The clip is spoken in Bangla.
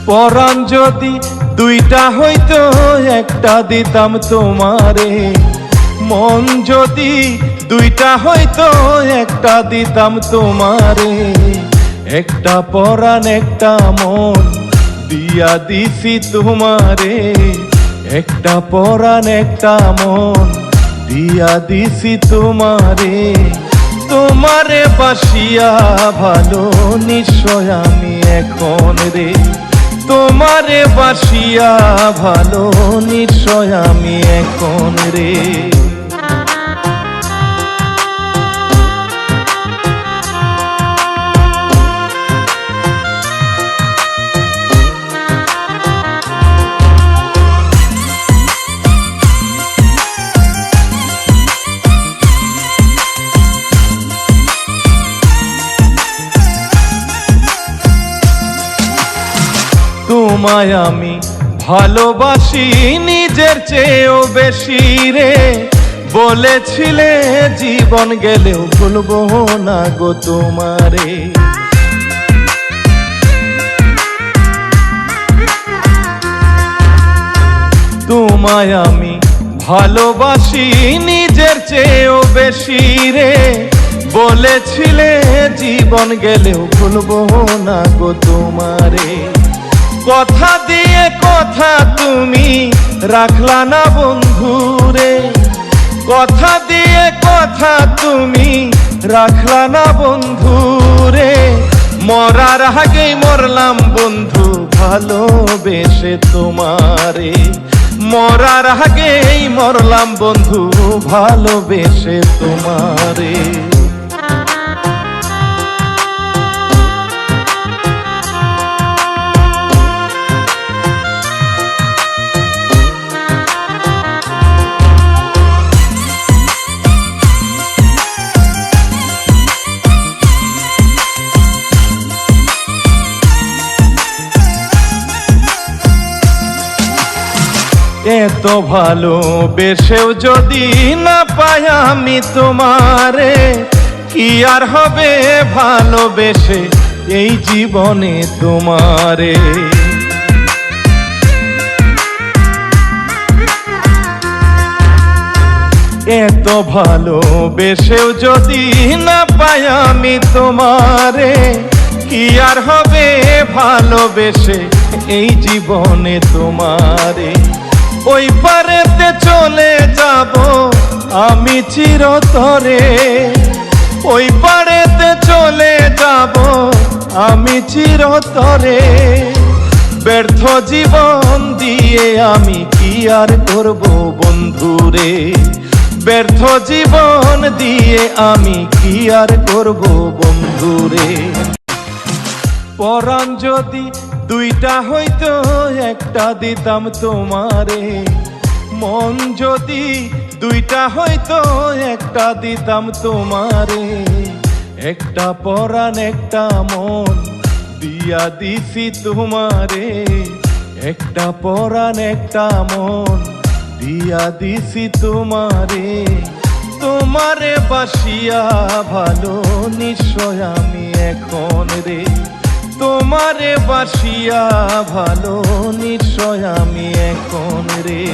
পরাণ যদি দুইটা হইতো একটা দিতাম তোমারে, মন যদি দুইটা হইতো একটা দিতাম তোমারে। একটা পরাণ একটা মন দিয়া দিছি তোমারে, একটা পরাণ একটা মন দিয়া দিছি তোমারে। তোমারে বাসিয়া ভালো নিশ্চয় আমি এখন রে, তোমারে বাসিয়া ভালো নিশ্চয় আমি এখন রে। তোমায় আমি ভালোবাসি নিজের চেয়েও বেশি রে, বলেছিলে জীবন গেলেও ভুলবো না গো তোমারে। তোমায় আমি ভালোবাসি নিজের চেয়েও বেশি রে, বলেছিলে জীবন গেলেও ভুলবো না গো তোমারে। কথা দিয়ে কথা তুমি রাখলা না বন্ধুরে, কথা দিয়ে কথা তুমি রাখলা না বন্ধুরে। মরার আগেই মরলাম বন্ধু ভালোবেসে তোমারে, মরার আগেই মরলাম বন্ধু ভালোবেসে তোমারে। এত ভালোবেসেও যদি না পাই আমি তোমারে, কি আর হবে ভালোবেসে এই জীবনে তোমারে। এত ভালোবেসেও যদি না পাই আমি তোমারে, কি আর হবে ভালোবেসে এই জীবনে তোমারে। ওই পারেতে চলে যাব আমি চিরতরে, ওই পারেতে চলে যাব আমি চিরতরে। ব্যর্থ জীবন দিয়ে আমি কি আর করব বন্ধুরে, ব্যর্থ জীবন দিয়ে আমি কি আর করব বন্ধুরে। পরাণ যদি দুইটা হইতো একটা দিতাম তোমারে, মন যদি দুইটা হইতো একটা দিতাম তোমারে। একটা পরাণ একটা মন দিয়া দিছি তোমারে, একটা পরাণ একটা মন দিয়া দিছি তোমারে। তোমারে বাসিয়া ভালো নিশ্চয় আমি এখন রে, তোমারে বাসিয়া ভালো নিশ্চয় আমি এখন রে।